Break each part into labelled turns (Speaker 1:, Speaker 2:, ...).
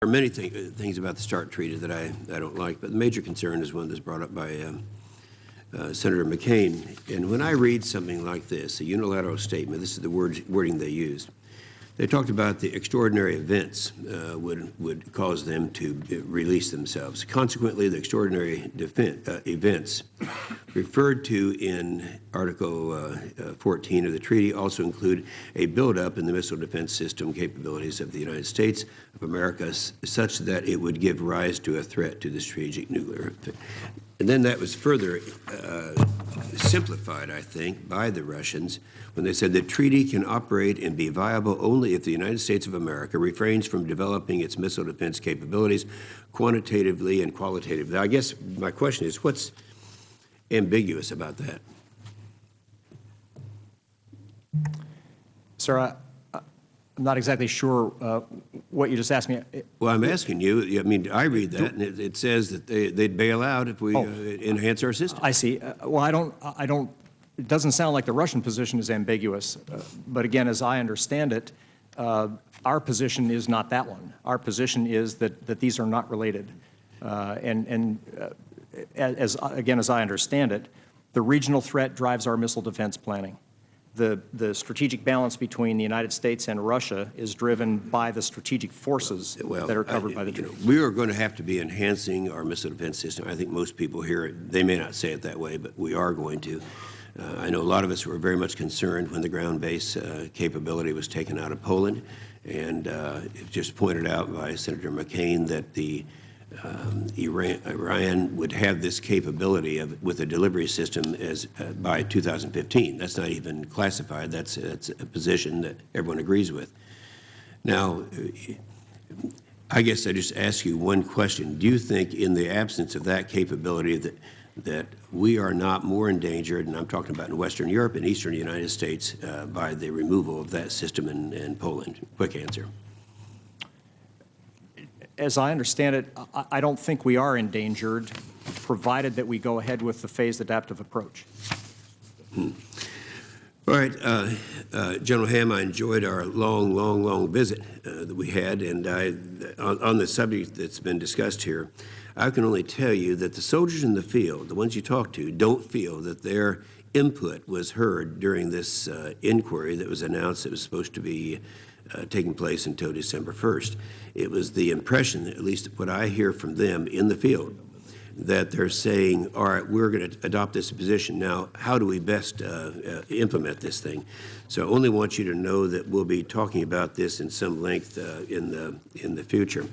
Speaker 1: There are many things about the START treaty that I don't like, but the major concern is one that's brought up by Senator McCain. And when I read something like this, a unilateral statement, this is the wording they used. They talked about the extraordinary events would cause them to release themselves. Consequently, the extraordinary events referred to in Article 14 of the treaty also include a buildup in the missile defense system capabilities of the United States of America such that it would give rise to a threat to the strategic nuclear. And then that was further simplified, I think, by the Russians when they said the treaty can operate and be viable only if the United States of America refrains from developing its missile defense capabilities quantitatively and qualitatively. I guess my question is, what's ambiguous about that?
Speaker 2: Sir, I'm not exactly sure what you just asked me.
Speaker 1: Well, I'm asking you. I mean, I read that, and it says that they'd bail out if we enhance our system.
Speaker 2: I see. Well, I don't. It doesn't sound like the Russian position is ambiguous. But again, as I understand it, our position is not that one. Our position is that these are not related. As I understand it, the regional threat drives our missile defense planning. The strategic balance between the United States and Russia is driven by the strategic forces that are covered by the treaty.
Speaker 1: We are going to have to be enhancing our missile defense system. I think most people here, they may not say it that way, but we are going to. I know a lot of us were very much concerned when the ground-based capability was taken out of Poland, and it just pointed out by Senator McCain that the Iran would have this capability with a delivery system by 2015. That's not even classified. That's a position that everyone agrees with. Now, I guess I just ask you one question. Do you think in the absence of that capability that we are not more endangered, and I'm talking about in Western Europe and Eastern United States, by the removal of that system in Poland? Quick answer.
Speaker 2: As I understand it, I don't think we are endangered, provided that we go ahead with the phased adaptive approach.
Speaker 1: All right, General Ham, I enjoyed our long visit that we had, and on the subject that's been discussed here, I can only tell you that the soldiers in the field, the ones you talk to, don't feel that their input was heard during this inquiry that was announced that was supposed to be taking place until December 1st. It was the impression, at least what I hear from them in the field, that they're saying, all right, we're going to adopt this position. Now, how do we best implement this thing? So I only want you to know that we'll be talking about this in some length in the future.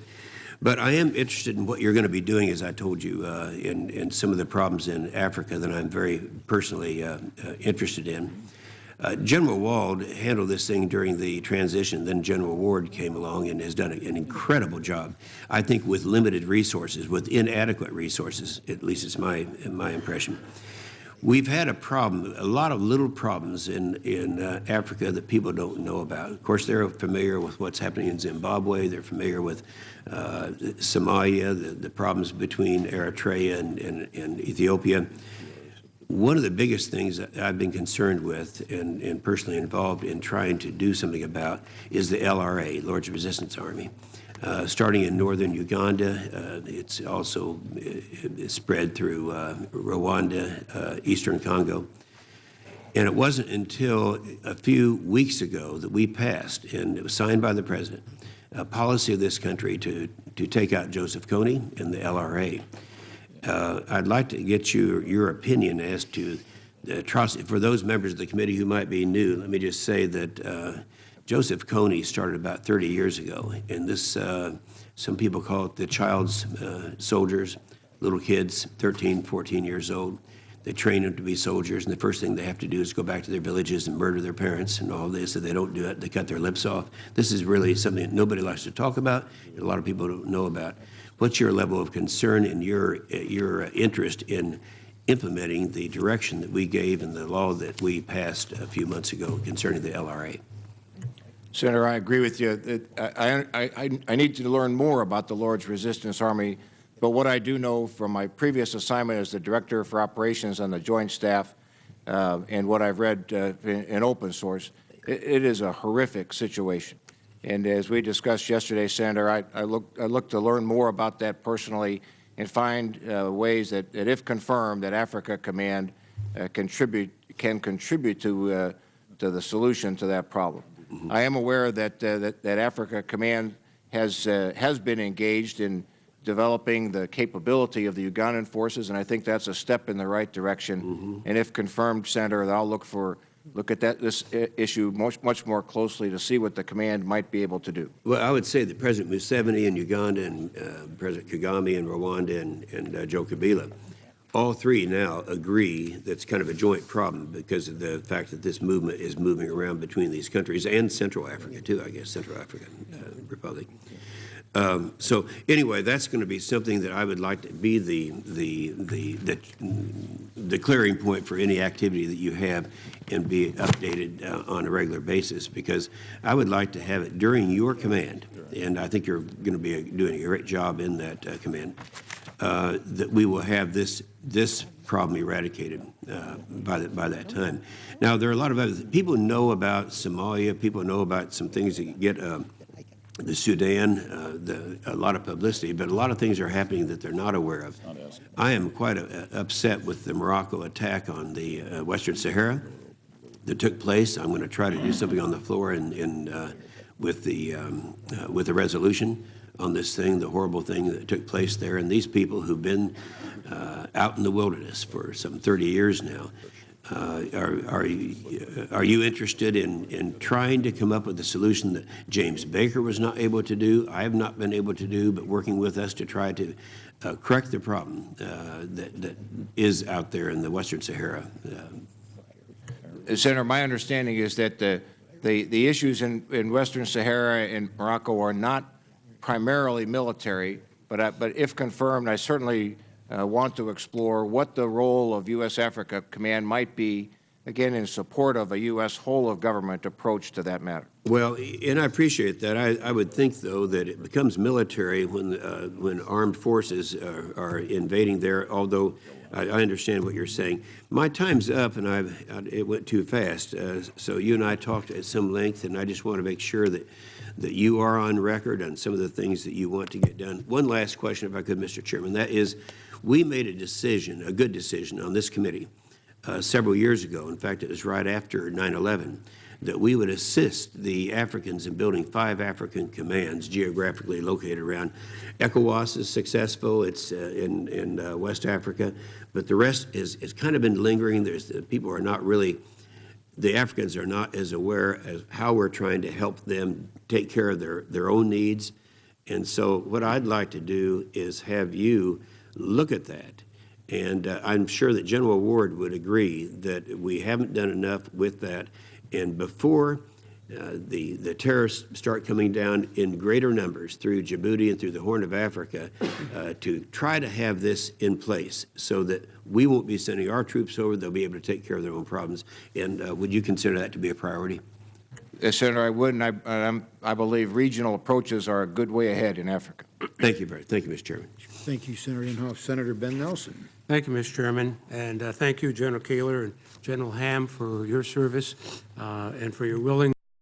Speaker 1: But I am interested in what you're going to be doing, as I told you, in some of the problems in Africa that I'm very personally interested in. General Wald handled this thing during the transition. Then General Ward came along and has done an incredible job, I think, with limited resources, with inadequate resources, at least it's my impression. We've had a problem, a lot of little problems in Africa that people don't know about. Of course, they're familiar with what's happening in Zimbabwe. They're familiar with Somalia, the problems between Eritrea and Ethiopia. One of the biggest things that I've been concerned with and personally involved in trying to do something about is the LRA, Lord's Resistance Army. Starting in northern Uganda, it's also spread through Rwanda, eastern Congo. And it wasn't until a few weeks ago that we passed, and it was signed by the President, a policy of this country to take out Joseph Kony and the LRA. I'd like to get your opinion as to the atrocity. For those members of the committee who might be new, let me just say that Joseph Kony started about 30 years ago, and this, some people call it the child's soldiers, little kids, 13, 14 years old. They train them to be soldiers, and the first thing they have to do is go back to their villages and murder their parents and all this. If they don't do it, they cut their lips off. This is really something that nobody likes to talk about, and a lot of people don't know about. What's your level of concern and your interest in implementing the direction that we gave in the law that we passed a few months ago concerning the LRA?
Speaker 3: Senator, I agree with you. I need to learn more about the Lord's Resistance Army, but what I do know from my previous assignment as the Director for Operations on the Joint Staff and what I've read in open source, it is a horrific situation. And as we discussed yesterday, Senator, I look to learn more about that personally and find ways that, if confirmed, that Africa Command can contribute to the solution to that problem. I am aware that that Africa Command has been engaged in developing the capability of the Ugandan forces, and I think that's a step in the right direction. And if confirmed, Senator, I'll look at this issue much more closely to see what the command might be able to do.
Speaker 1: Well, I would say that President Museveni in Uganda and President Kagame in Rwanda and Joe Kabila, all three now agree that's kind of a joint problem because of the fact that this movement is moving around between these countries and Central Africa too, I guess, Central African Republic. So anyway, that's going to be something that I would like to be the clearing point for any activity that you have and be updated on a regular basis, because I would like to have it during your command, and I think you're going to be doing a great job in that command, that we will have this problem eradicated by that time. Now, there are a lot of other people know about Somalia. People know about some things that get the Sudan, a lot of publicity, but a lot of things are happening that they're not aware of. I am quite upset with the Morocco attack on the Western Sahara that took place. I'm going to try to do something on the floor with the resolution on this thing, the horrible thing that took place there. And these people who've been out in the wilderness for some 30 years now, are you interested in trying to come up with a solution that James Baker was not able to do, I have not been able to do, but working with us to try to correct the problem that is out there in the Western Sahara?
Speaker 3: Senator, my understanding is that the issues in Western Sahara and Morocco are not primarily military, but if confirmed, I certainly want to explore what the role of U.S. Africa Command might be, again, in support of a U.S. whole-of-government approach to that matter.
Speaker 1: Well, and I appreciate that. I would think, though, that it becomes military when armed forces are invading there, although I understand what you're saying. My time's up, and it went too fast. So you and I talked at some length, and I just want to make sure that you are on record on some of the things that you want to get done. One last question, if I could, Mr. Chairman. That is, we made a decision, a good decision on this committee several years ago. In fact, it was right after 9/11, that we would assist the Africans in building 5 African commands geographically located around. ECOWAS is successful. It's in West Africa. But the rest is kind of been lingering. People are not really, the Africans are not as aware as how we're trying to help them take care of their own needs. And so what I'd like to do is have you look at that. And I'm sure that General Ward would agree that we haven't done enough with that. And before the terrorists start coming down in greater numbers through Djibouti and through the Horn of Africa, to try to have this in place so that we won't be sending our troops over, they'll be able to take care of their own problems. And would you consider that to be a priority?
Speaker 3: Yes, Senator, I would, and I believe regional approaches are a good way ahead in Africa.
Speaker 1: Thank you, Mr. Chairman.
Speaker 4: Thank you, Senator Inhofe. Senator Ben Nelson.
Speaker 5: Thank you, Mr. Chairman, and thank you, General Kaler and General Ham, for your service and for your willingness